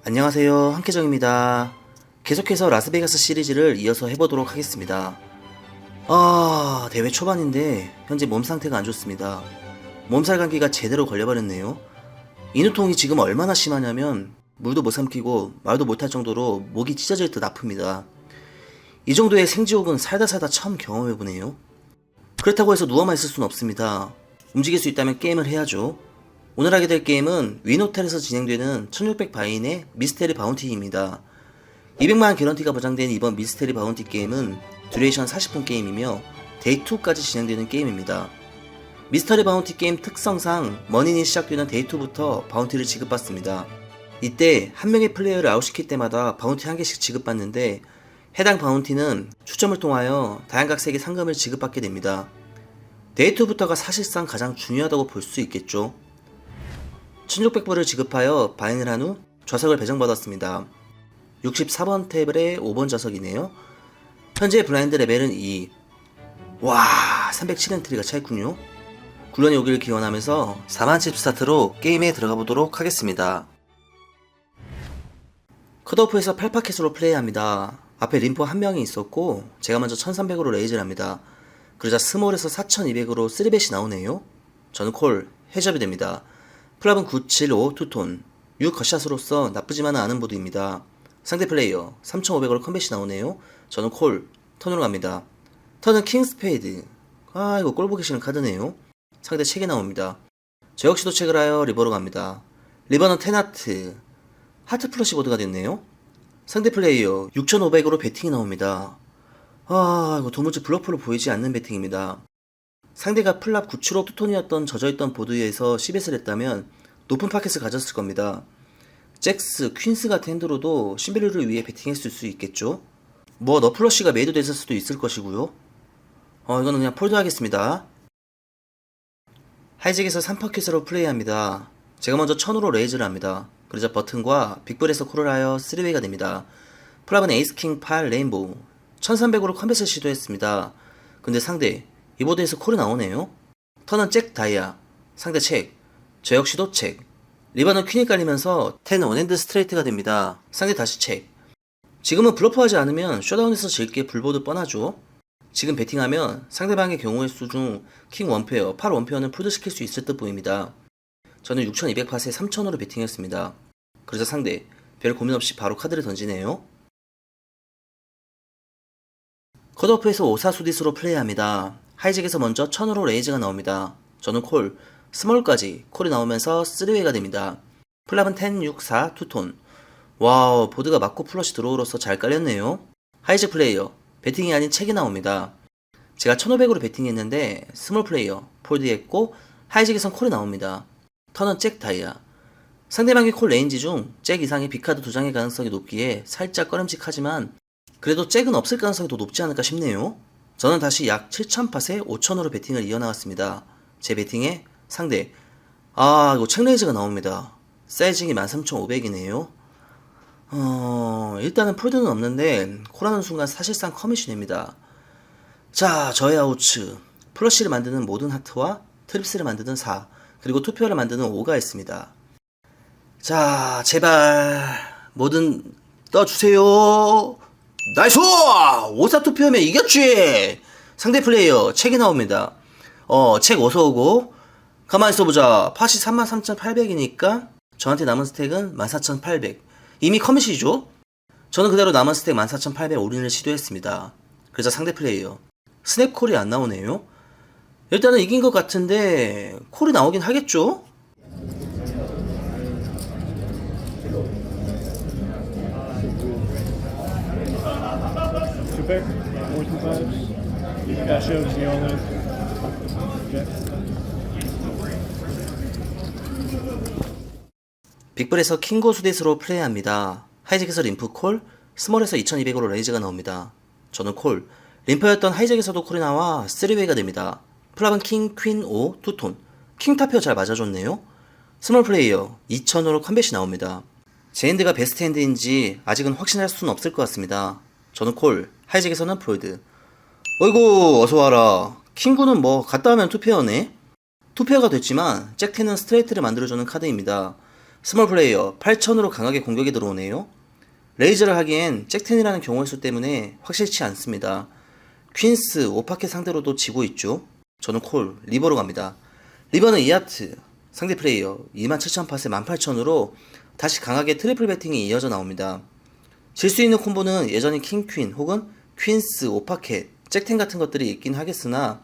안녕하세요, 한계정입니다. 계속해서 라스베가스 시리즈를 이어서 해보도록 하겠습니다. 대회 초반인데 현재 몸 상태가 안 좋습니다. 몸살 감기가 제대로 걸려버렸네요. 인후통이 지금 얼마나 심하냐면 물도 못 삼키고 말도 못할 정도로 목이 찢어질 듯 아픕니다. 이 정도의 생지옥은 살다 처음 경험해보네요. 그렇다고 해서 누워만 있을 순 없습니다. 움직일 수 있다면 게임을 해야죠. 오늘 하게 될 게임은 윈호텔에서 진행되는 1600 바인의 미스테리 바운티입니다. 200만원 개런티가 보장된 이번 미스테리 바운티 게임은 듀레이션 40분 게임이며 데이2까지 진행되는 게임입니다. 미스터리 바운티 게임 특성상 머니니 시작되는 데이2부터 바운티를 지급받습니다. 이때 한 명의 플레이어를 아웃시킬 때마다 바운티 한 개씩 지급받는데 해당 바운티는 추첨을 통하여 다양각색의 상금을 지급받게 됩니다. 데이2부터가 사실상 가장 중요하다고 볼 수 있겠죠. 1600불을 지급하여 바인을 한 후 좌석을 배정받았습니다. 64번 테이블의 5번 좌석이네요. 현재 블라인드 레벨은 2. 와, 307엔트리가 차있군요. 굴련이 오기를 기원하면서 4만칩 스타트로 게임에 들어가 보도록 하겠습니다. 컷오프에서 8파켓으로 플레이합니다. 앞에 림퍼 한 명이 있었고 제가 먼저 1300으로 레이즈를 합니다. 그러자 스몰에서 4200으로 3벳이 나오네요. 저는 콜, 해접이 됩니다. 플랍은 975 투톤, 6 컷샷으로서 나쁘지만은 않은 보드입니다. 상대 플레이어 3500으로 컴뱃이 나오네요. 저는 콜, 턴으로 갑니다. 턴은 킹 스페이드. 이거 꼴보기 싫은 카드네요. 상대 책이 나옵니다. 저 역시도 책을 하여 리버로 갑니다. 리버는 텐하트, 하트 플러시 보드가 됐네요. 상대 플레이어 6500으로 배팅이 나옵니다. 이거 도무지 블러프로 보이지 않는 배팅입니다. 상대가 플랍 975 투톤이었던 젖어있던 보드에서 10엣을 했다면 높은 파켓을 가졌을 겁니다. 잭스, 퀸스 같은 핸드로도 신베르를 위해 배팅했을 수 있겠죠. 너플러시가 메이드 됐을 수도 있을 것이고요. 이거는 그냥 폴드 하겠습니다. 하이잭에서 3파켓으로 플레이합니다. 제가 먼저 1000으로 레이즈를 합니다. 그러자 버튼과 빅블에서 콜을 하여 3웨이가 됩니다. 플랍은 에이스킹 8 레인보우 1300으로 컴뱃을 시도했습니다. 근데 상대 이 보드에서 콜이 나오네요. 턴은 잭 다이아, 상대 책, 저 역시도 책. 리버는 퀸이 깔리면서 10 원핸드 스트레이트가 됩니다. 상대 다시 책. 지금은 블러프하지 않으면 쇼다운에서 질게 불보드 뻔하죠. 지금 배팅하면 상대방의 경우의 수 중 킹 원페어, 8 원페어는 폴드시킬 수 있을 듯 보입니다. 저는 6200팟에 3000으로 배팅했습니다. 그러자 상대 별 고민 없이 바로 카드를 던지네요. 컷오프에서 54수디스로 플레이합니다. 하이잭에서 먼저 1000으로 레이즈가 나옵니다. 저는 콜, 스몰까지 콜이 나오면서 3웨이가 됩니다. 플랍은 10, 6, 4, 투톤. 와우, 보드가 맞고 플러시 드로우로서 잘 깔렸네요. 하이잭 플레이어, 배팅이 아닌 책이 나옵니다. 제가 1500으로 배팅했는데 스몰 플레이어, 폴드했고 하이잭에선 콜이 나옵니다. 턴은 잭 다이아. 상대방의 콜 레인지 중 잭 이상의 빅카드 2장의 가능성이 높기에 살짝 꺼림칙하지만 그래도 잭은 없을 가능성이 더 높지 않을까 싶네요. 저는 다시 약 7000팟에 5000으로 배팅을 이어나갔습니다. 제 배팅에 상대 이거 책레이즈가 나옵니다. 사이징이 13500이네요. 일단은 폴드는 없는데 콜하는 순간 사실상 커미션입니다. 자, 저의 아우츠 플러시를 만드는 모든 하트와 트립스를 만드는 4 그리고 투표를 만드는 5가 있습니다. 자, 제발 뭐든 떠주세요. 나이스! 5사 투표하면 이겼지! 상대 플레이어 책이 나옵니다. 책 어서오고 가만히 있어보자. 팟이 33,800이니까 저한테 남은 스택은 14,800. 이미 커밋이죠? 저는 그대로 남은 스택 14,800 올인을 시도했습니다. 그러자 상대 플레이어 스냅콜이 안 나오네요. 일단은 이긴 것 같은데 콜이 나오긴 하겠죠? Super, more than fives. Cash out is the only. Okay. 빅블에서 킹고 수데스로 플레이합니다. 하이잭에서 림프 콜, 스몰에서 2200으로 레이즈가 나옵니다. 저는 콜, 림프였던 하이잭에서도 콜이 나와 3웨이가 됩니다. 플랍은 킹, 퀸, 5, 투톤. 킹 타표 잘 맞아줬네요. 스몰 플레이어 2000으로 컴뱃이 나옵니다. 제 핸드가 베스트 핸드인지 아직은 확신할 수는 없을 것 같습니다. 저는 콜, 하이잭에서는 폴드. 어이구, 어서와라. 킹구는 갔다 하면 투페어네? 투페어가 됐지만 잭10은 스트레이트를 만들어주는 카드입니다. 스몰 플레이어 8000으로 강하게 공격이 들어오네요. 레이저를 하기엔 잭텐이라는 경우의 수 때문에 확실치 않습니다. 퀸스, 오파켓 상대로도 지고 있죠. 저는 콜, 리버로 갑니다. 리버는 이하트, 상대 플레이어 27000팟에 18000으로 다시 강하게 트리플 배팅이 이어져 나옵니다. 질 수 있는 콤보는 여전히 킹, 퀸 혹은 퀸스, 오파켓, 잭텐 같은 것들이 있긴 하겠으나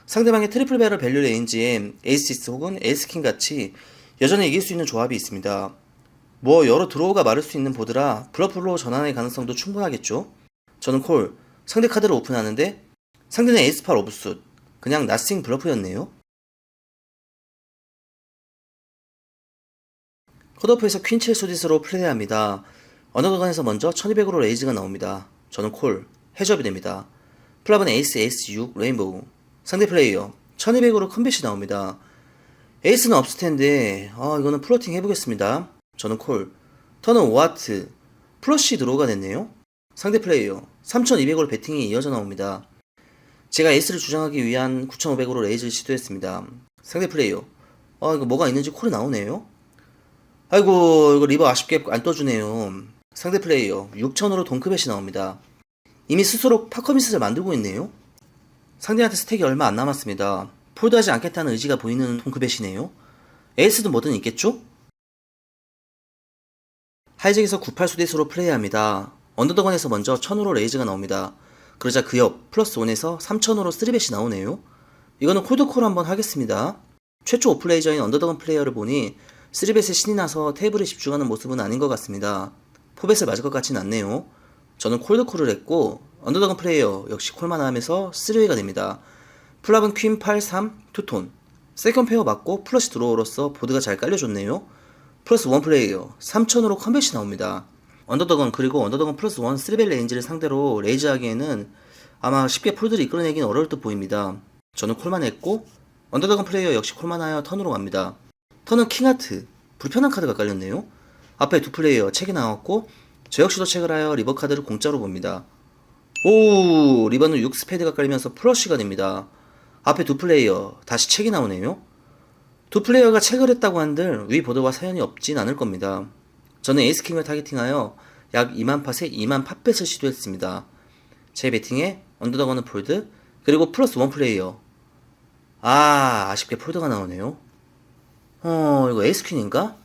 상대방의 트리플 배럴 밸류 레인지에 에이스 혹은 에이스킹 같이 여전히 이길 수 있는 조합이 있습니다. 뭐 여러 드로우가 마를 수 있는 보드라 블러프로 전환할 가능성도 충분하겠죠. 저는 콜, 상대 카드를 오픈하는데 상대는 에이스8 오브숫, 그냥 나싱 블러프였네요. 컷오프에서 퀸7 소디스로 플레이합니다. 언더더건에서 먼저 1200으로 레이즈가 나옵니다. 저는 콜, 해저비 됩니다. 플랍은 에이스 6, 레인보우. 상대 플레이어 1200으로 컴뱃이 나옵니다. 에이스는 없을 텐데 이거는 플로팅 해보겠습니다. 저는 콜, 턴은 5하트, 플러시 드로우가 됐네요. 상대 플레이어 3200으로 배팅이 이어져 나옵니다. 제가 에이스를 주장하기 위한 9500으로 레이즈를 시도했습니다. 상대 플레이어 이거 뭐가 있는지 콜이 나오네요. 아이고 이거 리버 아쉽게 안 떠주네요. 상대 플레이어 6000으로 동크벳이 나옵니다. 이미 스스로 파커미스를 만들고 있네요. 상대한테 스택이 얼마 안 남았습니다. 폴드하지 않겠다는 의지가 보이는 동크벳이네요. 에이스도 뭐든 있겠죠? 하이잭에서 98수대수로 플레이합니다. 언더더건에서 먼저 1000으로 레이즈가 나옵니다. 그러자 그 옆 플러스 1에서 3000으로 3벳이 나오네요. 이거는 콜드콜 한번 하겠습니다. 최초 오플레이저인 언더더건 플레이어를 보니 3벳에 신이 나서 테이블에 집중하는 모습은 아닌 것 같습니다. 포벳을 맞을 것 같진 않네요. 저는 콜드콜을 했고 언더더건 플레이어 역시 콜만 하면서 3웨이가 됩니다. 플랍은 퀸 8, 3, 투톤. 세컨 페어 맞고 플러시 드로우로서 보드가 잘 깔려줬네요. 플러스 1 플레이어 3000으로 컴뱃이 나옵니다. 언더더건 그리고 언더더건 플러스 1 3벨 레인지를 상대로 레이즈 하기에는 아마 쉽게 폴드를 이끌어내기는 어려울 듯 보입니다. 저는 콜만 했고 언더더건 플레이어 역시 콜만 하여 턴으로 갑니다. 턴은 킹하트, 불편한 카드가 깔렸네요. 앞에 두 플레이어 책이 나왔고 저 역시도 책을 하여 리버 카드를 공짜로 봅니다. 오, 리버는 6 스페이드가 깔리면서 플러시가 됩니다. 앞에 두 플레이어 다시 책이 나오네요. 두 플레이어가 책을 했다고 한들 위 보드와 사연이 없진 않을 겁니다. 저는 에이스킹을 타겟팅하여 약 2만 팟에 2만 팟뱃을 시도했습니다. 제 배팅에 언더더건은 폴드, 그리고 플러스 1 플레이어. 아쉽게 폴드가 나오네요. 이거 에이스퀸인가?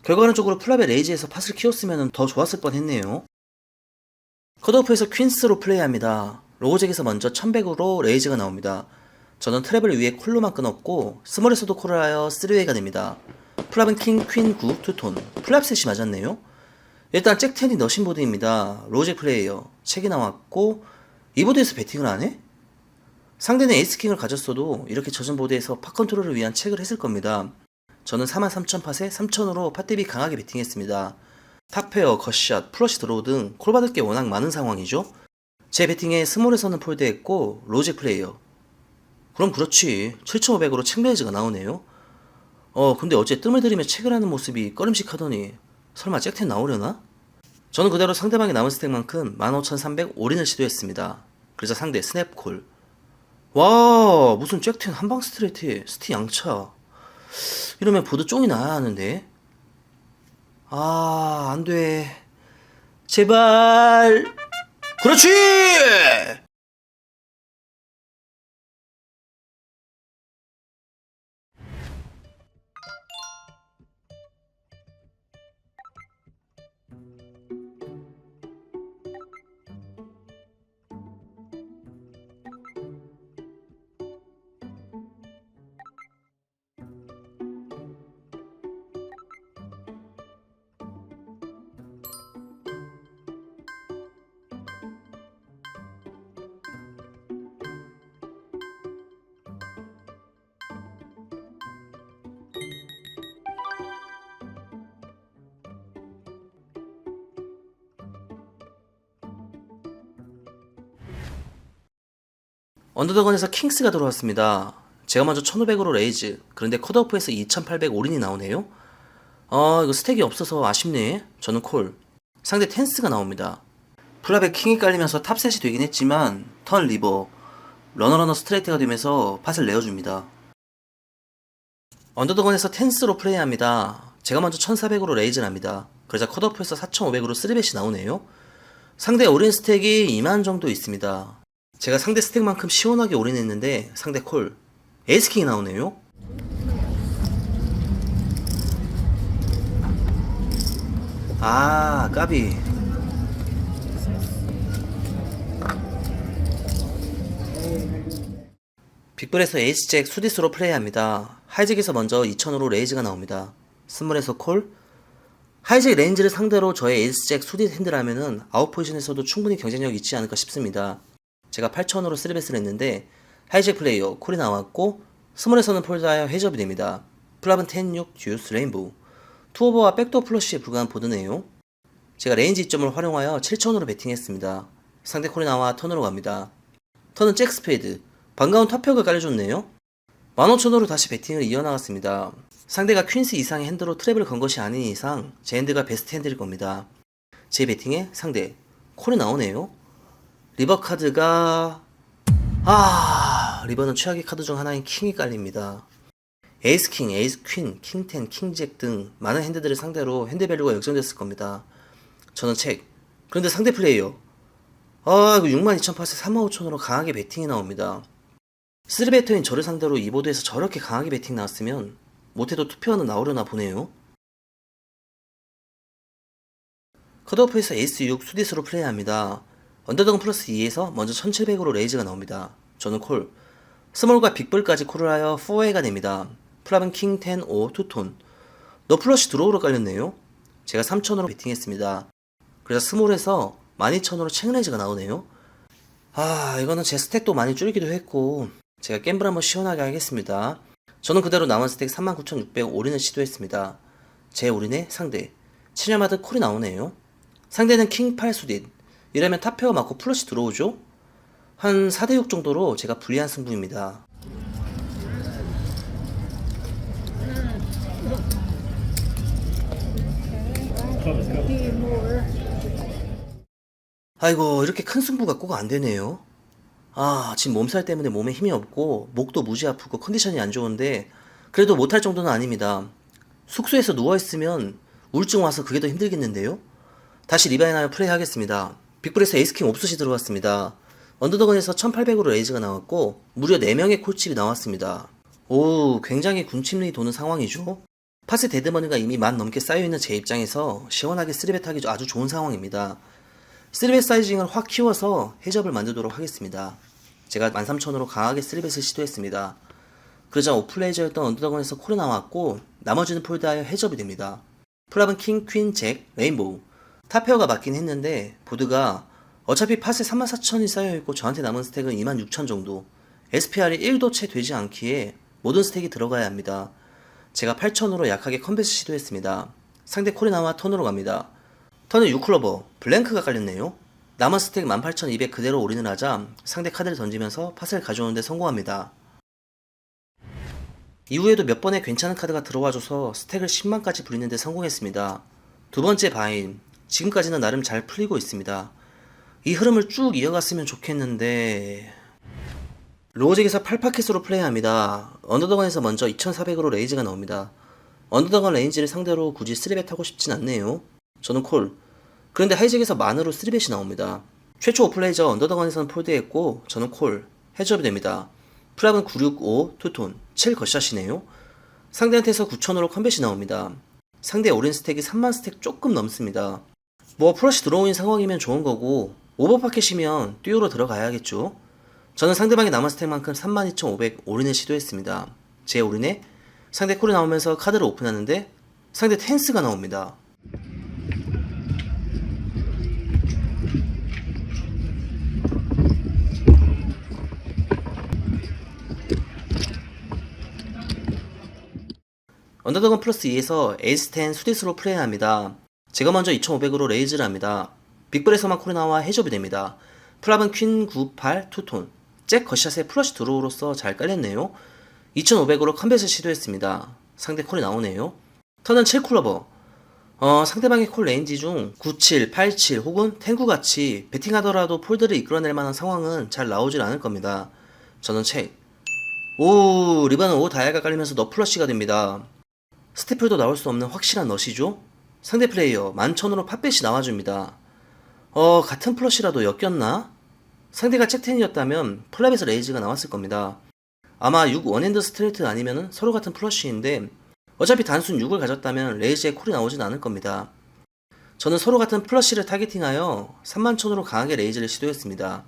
결과론적으로 플랍의 레이지에서 팟을 키웠으면 더 좋았을 뻔 했네요. 컷오프에서 퀸스로 플레이합니다. 로고잭에서 먼저 1100으로 레이즈가 나옵니다. 저는 트랩을 위에 콜로만 끊었고 스몰에서도 콜을 하여 3웨이가 됩니다. 플랍은 킹, 퀸, 9, 투톤. 플랍셋이 맞았네요. 일단 잭텐이 너신 보드입니다. 로잭 플레이어 책이 나왔고 이 보드에서 배팅을 안 해? 상대는 에이스킹을 가졌어도 이렇게 젖은 보드에서 팟 컨트롤을 위한 책을 했을 겁니다. 저는 43000팟에 3000으로 팟대비 강하게 배팅했습니다. 탑페어, 겉샷, 플러시 드로우 등 콜받을 게 워낙 많은 상황이죠. 제 배팅에 스몰에서는 폴드했고 로잭 플레이어. 그럼 그렇지 7500으로 책 레이즈가 나오네요. 근데 어째 뜸을 들이며 책을 하는 모습이 꺼림칙하더니 설마 잭텐 나오려나? 저는 그대로 상대방의 남은 스택만큼 15300 올인을 시도했습니다. 그래서 상대 스냅콜. 와, 무슨 잭텐 한방 스트레이트에 스티 양차. 이러면 보드 쫑이 나야 하는데. 안돼. 제발. 그렇지! 언더더건에서 킹스가 들어왔습니다. 제가 먼저 1500으로 레이즈, 그런데 컷오프에서 2800 올인이 나오네요. 이거 스택이 없어서 아쉽네. 저는 콜. 상대 텐스가 나옵니다. 플랍에 킹이 깔리면서 탑셋이 되긴 했지만 턴 리버, 러너러너 스트레이트가 되면서 팟을 내어줍니다. 언더더건에서 텐스로 플레이합니다. 제가 먼저 1400으로 레이즈를 합니다. 그러자 컷오프에서 4500으로 3벳이 나오네요. 상대 올인 스택이 2만 정도 있습니다. 제가 상대 스택만큼 시원하게 올인했는데 상대 콜 에이스킹이 나오네요. 아 까비. 빅블에서 에이스잭 수디스로 플레이합니다. 하이잭에서 먼저 2000으로 레이즈가 나옵니다. 스몰에서 콜. 하이잭 레인지를 상대로 저의 에이스잭 수디 핸들 하면은 아웃포지션에서도 충분히 경쟁력이 있지 않을까 싶습니다. 제가 8000으로 3벳을 했는데 하이잭 플레이어 콜이 나왔고 스몰에서는 폴드하여 해접이 됩니다. 플랍은 10-6 듀스 레인보우. 투오버와 백도어 플러시에 불과한 보드네요. 제가 레인지 이점을 활용하여 7000으로 배팅했습니다. 상대 콜이 나와 턴으로 갑니다. 턴은 잭 스페이드. 반가운 탑벽을 깔려줬네요. 15000으로 다시 배팅을 이어나갔습니다. 상대가 퀸스 이상의 핸드로 트랩을 건 것이 아닌 이상 제 핸드가 베스트 핸드일 겁니다. 제 배팅에 상대 콜이 나오네요. 리버 카드가 리버는 최악의 카드 중 하나인 킹이 깔립니다. 에이스 킹, 에이스 퀸, 킹10, 킹잭 등 많은 핸드들을 상대로 핸드 밸류가 역전됐을 겁니다. 저는 책. 그런데 상대 플레이어 이거 62,000팟에 35,000으로 강하게 배팅이 나옵니다. 3배터인 저를 상대로 이 보드에서 저렇게 강하게 배팅 나왔으면 못해도 투표는 나오려나 보네요. 컷오프에서 에이스 6 수디스로 플레이합니다. 언더덕은 플러스 2에서 먼저 1700으로 레이즈가 나옵니다. 저는 콜. 스몰과 빅블까지 콜을 하여 4웨이가 됩니다. 플랍은 킹 10, 5, 투톤. 너 플러시 드로우로 깔렸네요. 제가 3000으로 배팅했습니다. 그래서 스몰에서 12000으로 체크레이즈가 나오네요. 이거는 제 스택도 많이 줄이기도 했고 제가 갬블 한번 시원하게 하겠습니다. 저는 그대로 남은 스택 39,600 올인을 시도했습니다. 제 올인의 상대 치녀마드 콜이 나오네요. 상대는 킹 8 수딘. 이러면 탑페어 맞고 플러시 들어오죠? 한 4대6 정도로 제가 불리한 승부입니다. 아이고 이렇게 큰 승부가 꼭 안되네요. 지금 몸살 때문에 몸에 힘이 없고 목도 무지 아프고 컨디션이 안 좋은데 그래도 못할 정도는 아닙니다. 숙소에서 누워있으면 우울증 와서 그게 더 힘들겠는데요. 다시 리바인하여 플레이 하겠습니다. 빅블에서 에이스킹 옵스시 들어갔습니다. 언더더건에서 1800으로 레이즈가 나왔고 무려 4명의 콜칩이 나왔습니다. 굉장히 군침이 도는 상황이죠. 팟의 데드머니가 이미 만 넘게 쌓여있는 제 입장에서 시원하게 3벳 하기 아주 좋은 상황입니다. 3벳 사이징을 확 키워서 해접을 만들도록 하겠습니다. 제가 13000으로 강하게 3벳을 시도했습니다. 그러자 오플레이저였던 언더더건에서 콜이 나왔고 나머지는 폴드하여 해접이 됩니다. 플랍은 킹, 퀸, 잭, 레인보우. 탑페어가 맞긴 했는데 보드가 어차피 팟에 34,000이 쌓여있고 저한테 남은 스택은 26,000 정도. SPR이 1도 채 되지 않기에 모든 스택이 들어가야 합니다. 제가 8,000으로 약하게 컴뱃을 시도했습니다. 상대 콜이 나와 턴으로 갑니다. 턴은 6클로버, 블랭크가 깔렸네요. 남은 스택 18,200 그대로 올인을 하자 상대 카드를 던지면서 팟을 가져오는데 성공합니다. 이후에도 몇 번의 괜찮은 카드가 들어와줘서 스택을 10만까지 부리는데 성공했습니다. 두 번째 바인, 지금까지는 나름 잘 풀리고 있습니다. 이 흐름을 쭉 이어갔으면 좋겠는데 로우잭에서 8파켓으로 플레이합니다. 언더더건에서 먼저 2400으로 레이즈가 나옵니다. 언더더건 레인지를 상대로 굳이 3벳 하고 싶진 않네요. 저는 콜. 그런데 하이잭에서 만으로 3벳이 나옵니다. 최초 오플레이저 언더더건에서는 폴드했고 저는 콜. 해접이 됩니다. 프랍은 965 투톤 7 겉샷이네요. 상대한테서 9000으로 컴뱃이 나옵니다. 상대 올인 스택이 3만 스택 조금 넘습니다. 플러시 들어오는 상황이면 좋은 거고 오버파켓이면 듀오로 들어가야겠죠. 저는 상대방의 남은 스택만큼 32,500 올인을 시도했습니다. 제 올인에 상대 콜이 나오면서 카드를 오픈하는데 상대 텐스가 나옵니다. 언더더건 플러스 2에서 에이스 10 수디스로 플레이합니다. 제가 먼저 2500으로 레이즈를 합니다. 빅블에서만 콜이 나와 해접이 됩니다. 플랍은 퀸 9, 8, 투톤. 잭 겉샷에 플러시 드로우로서 잘 깔렸네요. 2500으로 컴뱃을 시도했습니다. 상대 콜이 나오네요. 턴은 7쿨러버. 상대방의 콜 레인지 중 97, 87 혹은 10, 9 같이 배팅하더라도 폴드를 이끌어낼 만한 상황은 잘 나오질 않을 겁니다. 저는 책. 리바는 5 다이아가 깔리면서 너 플러시가 됩니다. 스태플도 나올 수 없는 확실한 넛이죠. 상대 플레이어 11,000으로 팟뱃이 나와줍니다. 같은 플러시라도 엮였나? 상대가 잭텐이었다면 플랍에서 레이즈가 나왔을 겁니다. 아마 6 원핸드 스트레이트 아니면 서로 같은 플러시인데 어차피 단순 6을 가졌다면 레이즈에 콜이 나오진 않을 겁니다. 저는 서로 같은 플러시를 타겟팅하여 31,000으로 강하게 레이즈를 시도했습니다.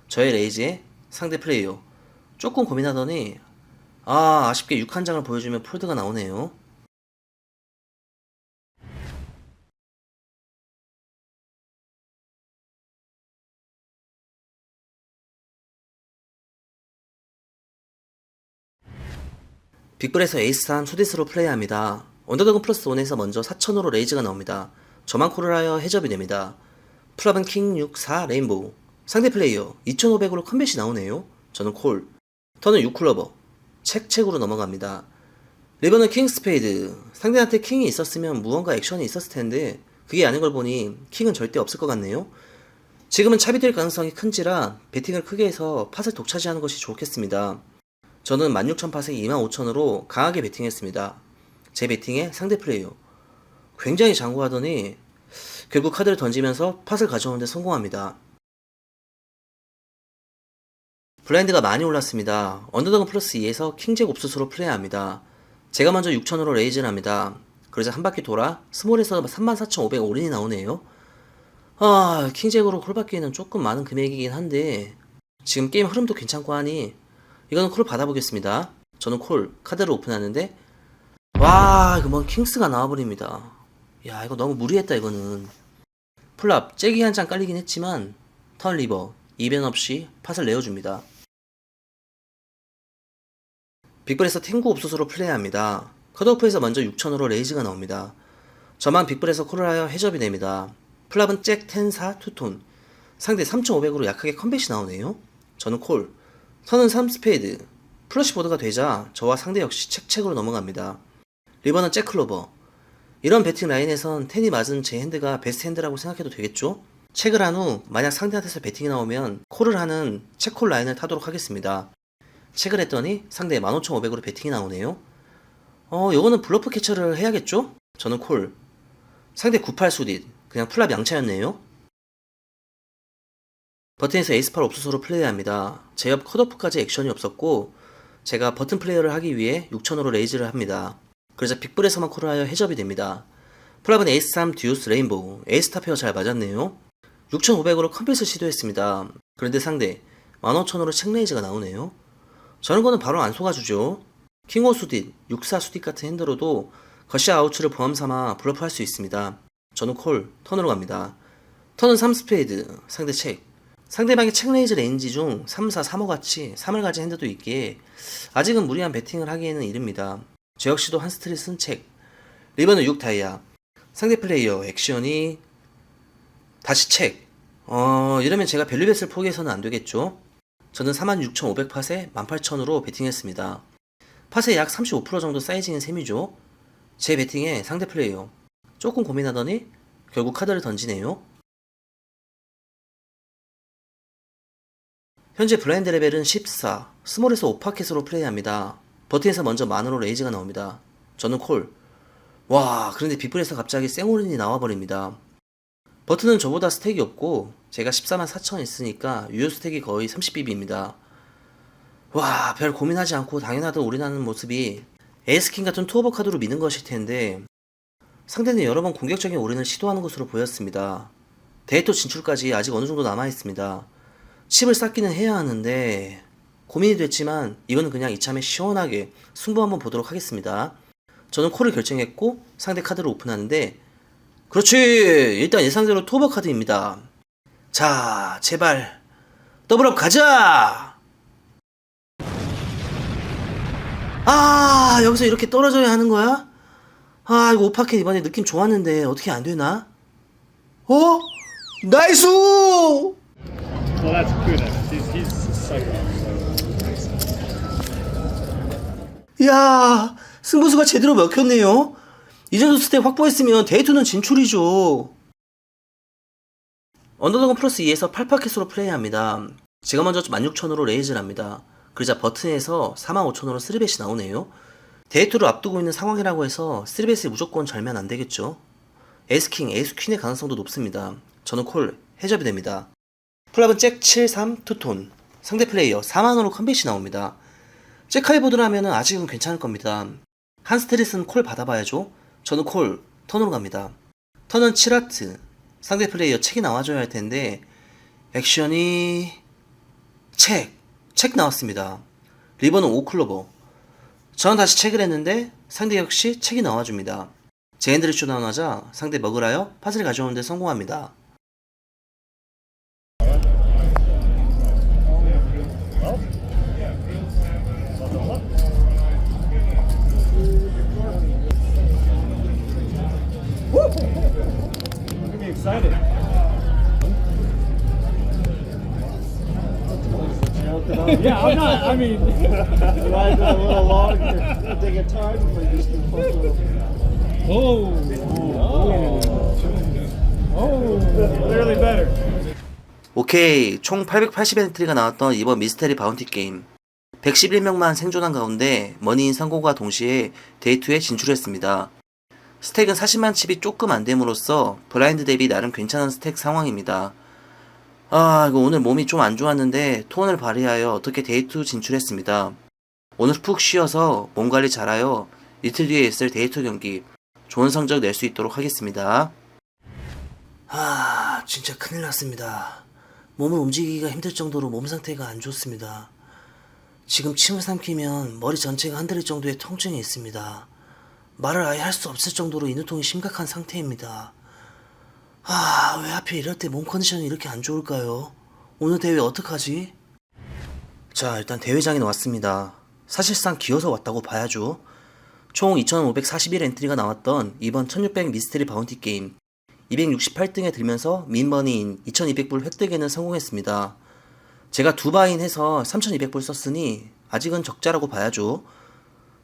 저의 레이즈에 상대 플레이어 조금 고민하더니 아쉽게 6 한 장을 보여주면 폴드가 나오네요. 빅블에서 에이스3 수디스로 플레이합니다. 언더더그 플러스 1에서 먼저 4,000으로 레이즈가 나옵니다. 저만 콜을 하여 해접이 됩니다. 플랍은 킹 6, 4 레인보우. 상대 플레이어 2,500으로 컴뱃이 나오네요. 저는 콜. 턴은 6클러버. 책으로 넘어갑니다. 리버는 킹 스페이드. 상대한테 킹이 있었으면 무언가 액션이 있었을 텐데 그게 아닌 걸 보니 킹은 절대 없을 것 같네요. 지금은 차비될 가능성이 큰지라 배팅을 크게 해서 팟을 독차지하는 것이 좋겠습니다. 저는 16,000팟에 25,000으로 강하게 배팅했습니다. 제 배팅에 상대 플레이어 굉장히 장구하더니 결국 카드를 던지면서 팟을 가져오는데 성공합니다. 블라인드가 많이 올랐습니다. 언더더그 플러스 2에서 킹잭 옵수수로 플레이합니다. 제가 먼저 6,000으로 레이즈를 합니다. 그러자 한 바퀴 돌아 스몰에서 34,500 올인이 나오네요. 킹잭으로 콜 받기에는 조금 많은 금액이긴 한데 지금 게임 흐름도 괜찮고 하니 이거는 콜 받아보겠습니다. 저는 콜 카드를 오픈하는데 이거 뭐 킹스가 나와버립니다. 야, 이거 너무 무리했다. 이거는 플랍 잭이 한 장 깔리긴 했지만 턴 리버 이변 없이 팟을 내어줍니다. 빅블에서 탱고 옵소스로 플레이합니다. 컷오프에서 먼저 6,000으로 레이즈가 나옵니다. 저만 빅블에서 콜을 하여 해접이 됩니다. 플랍은 잭 10, 4 투톤. 상대 3,500으로 약하게 컴뱃이 나오네요. 저는 콜. 턴은 3 스페이드. 플러시 보드가 되자 저와 상대 역시 책으로 넘어갑니다. 리버는 잭 클로버. 이런 배팅 라인에선 10이 맞은 제 핸드가 베스트 핸드라고 생각해도 되겠죠? 책을 한 후 만약 상대한테서 배팅이 나오면 콜을 하는 책콜 라인을 타도록 하겠습니다. 책을 했더니 상대 15,500으로 배팅이 나오네요. 요거는 블러프 캐처를 해야겠죠? 저는 콜. 상대 98 수딧. 그냥 플랍 양차였네요. 버튼에서 에이스8 옵소스로 플레이합니다. 제 옆 컷오프까지 액션이 없었고 제가 버튼 플레이어를 하기 위해 6,000으로 레이즈를 합니다. 그러자 빅블에서만 콜을 하여 해접이 됩니다. 플랍은 에이스3 듀스 레인보우. 에이스타 페어 잘 맞았네요. 6,500으로 컴뱃을 시도했습니다. 그런데 상대 15,000으로 책 레이즈가 나오네요. 저런 거는 바로 안 속아주죠. 킹5 수딧, 6,4 수딧 같은 핸드로도 거시 아우츠를 포함 삼아 블러프 할 수 있습니다. 저는 콜, 턴으로 갑니다. 턴은 3 스페이드, 상대 책. 상대방의 책 레이즈 레인지 중 3, 4, 3호 같이 3을 가진 핸드도 있기에 아직은 무리한 배팅을 하기에는 이릅니다. 저 역시도 한 스트릿 쓴 책. 리버는 6 다이아. 상대 플레이어 액션이 다시 책. 이러면 제가 밸류벳을 포기해서는 안 되겠죠. 저는 46,500팟에 18,000으로 배팅했습니다. 팟의 약 35% 정도 사이즈인 셈이죠. 제 배팅에 상대 플레이어 조금 고민하더니 결국 카드를 던지네요. 현재 블라인드 레벨은 14, 스몰에서 5파켓으로 플레이합니다. 버튼에서 먼저 만으로 레이즈가 나옵니다. 저는 콜. 그런데 빅블에서 갑자기 쌩오린이 나와버립니다. 버튼은 저보다 스택이 없고 제가 144,000 있으니까 유효 스택이 거의 30BB입니다. 별 고민하지 않고 당연하듯 올인하는 모습이 에이스킹 같은 투어버 카드로 미는 것일 텐데 상대는 여러 번 공격적인 올인을 시도하는 것으로 보였습니다. 데이터 진출까지 아직 어느 정도 남아있습니다. 칩을 쌓기는 해야 하는데 고민이 됐지만 이거는 그냥 이참에 시원하게 승부 한번 보도록 하겠습니다. 저는 콜을 결정했고 상대 카드를 오픈하는데 그렇지! 일단 예상대로 투어버 카드입니다. 자, 제발 더블업 가자! 여기서 이렇게 떨어져야 하는 거야? 이거 5파켓 이번에 느낌 좋았는데 어떻게 안 되나? 나이스! Well, that's good. He's so good. 야, 승부수가 제대로 먹혔네요. 이 정도 스텝 확보했으면 데이트는 진출이죠. 언더더그 플러스 2에서 8파켓으로 플레이합니다. 제가 먼저 16,000으로 레이즈를 합니다. 그러자 버튼에서 45,000으로 3벳이 나오네요. 데이트를 앞두고 있는 상황이라고 해서 3베이스에 무조건 절면 안 되겠죠. 에이스킹, 에이스퀸의 가능성도 높습니다. 저는 콜, 해접이 됩니다. 풀업은 잭 7-3 투톤. 상대 플레이어 4만원으로 컨빗이 나옵니다. 잭 하이보드를 하면은 아직은 괜찮을 겁니다. 한 스트릿은 콜 받아봐야죠. 저는 콜, 턴으로 갑니다. 턴은 7하트. 상대 플레이어 책이 나와줘야 할 텐데, 액션이, 책 나왔습니다. 리버는 5클로버. 저는 다시 책을 했는데, 상대 역시 책이 나와줍니다. 제 핸들이 쇼다운하자 상대 먹으라여 팟을 가져오는데 성공합니다. Look at me excited. Yeah, I'm not. I mean, Ride a little longer. They get tired if they just do close little. clearly better. 오케이, 총 880 엔트리가 나왔던 이번 미스테리 바운티 게임. 111명만 생존한 가운데 머니인 성공과 동시에 데이트에 진출했습니다. 스택은 40만 칩이 조금 안 됨으로써 블라인드 대비 나름 괜찮은 스택 상황입니다. 이거 오늘 몸이 좀 안 좋았는데 톤을 발휘하여 어떻게 데이트 진출했습니다. 오늘 푹 쉬어서 몸 관리 잘하여 이틀 뒤에 있을 데이트 경기 좋은 성적 낼 수 있도록 하겠습니다. 진짜 큰일 났습니다. 몸을 움직이기가 힘들 정도로 몸 상태가 안 좋습니다. 지금 침을 삼키면 머리 전체가 흔들릴 정도의 통증이 있습니다. 말을 아예 할 수 없을 정도로 인후통이 심각한 상태입니다. 왜 하필 이럴 때 몸 컨디션이 이렇게 안 좋을까요? 오늘 대회 어떡하지? 자, 일단 대회장에 왔습니다. 사실상 기어서 왔다고 봐야죠. 총 2541 엔트리가 나왔던 이번 1600 미스테리 바운티 게임 268등에 들면서 민머니인 2200불 획득에는 성공했습니다. 제가 두 바인 해서 3200불 썼으니 아직은 적자라고 봐야죠.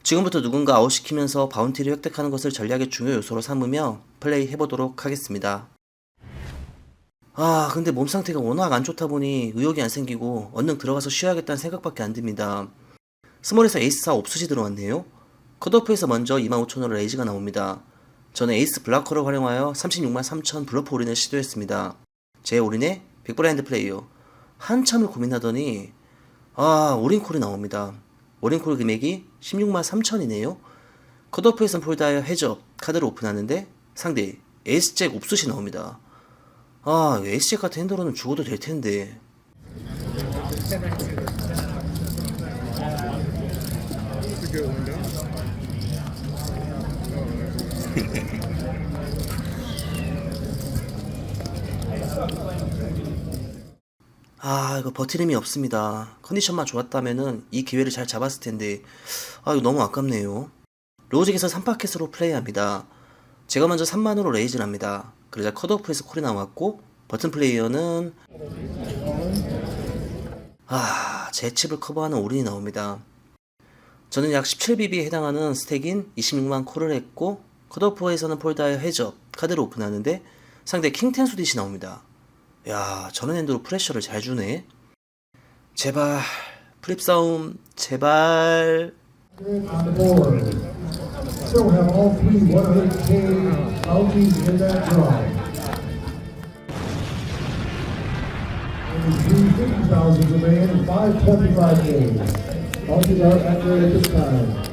지금부터 누군가 아웃시키면서 바운티를 획득하는 것을 전략의 중요 요소로 삼으며 플레이 해보도록 하겠습니다. 근데 몸 상태가 워낙 안 좋다 보니 의욕이 안 생기고 얼른 들어가서 쉬어야겠다는 생각밖에 안 듭니다. 스몰에서 에이스 4 옵수시 들어왔네요. 컷오프에서 먼저 25,000원으로 레이즈가 나옵니다. 저는 에이스 블라커를 활용하여 36만 3천 블러프 올인을 시도했습니다. 제 올인에 빅브라인드 플레이어 한참을 고민하더니 올인콜이 나옵니다. 올인콜 금액이 16만 3천이네요. 컷오프에선 폴드하여 해접 카드를 오픈하는데 상대 에이스잭 옵수시 나옵니다. 에이스잭 같은 핸들로는 죽어도 될 텐데. 이거 버틸 힘이 없습니다. 컨디션만 좋았다면은 이 기회를 잘 잡았을 텐데, 이거 너무 아깝네요. 로직에서 3파켓으로 플레이합니다. 제가 먼저 3만으로 레이즈를 합니다. 그러자 컷오프에서 콜이 나왔고, 버튼 플레이어는, 제 칩을 커버하는 올인이 나옵니다. 저는 약 17BB에 해당하는 스택인 26만 콜을 했고, 컷오프에서는 폴드하여 해접 카드를 오픈하는데, 상대 킹10 수딧이 나옵니다. 저런 핸드로 프레셔를 잘 주네. 제발 프립 싸움 제발. Still have all three 100K bounties in that draw. Only 3 50,000 remain and 5 25Ks. Bounties are accurate at this time.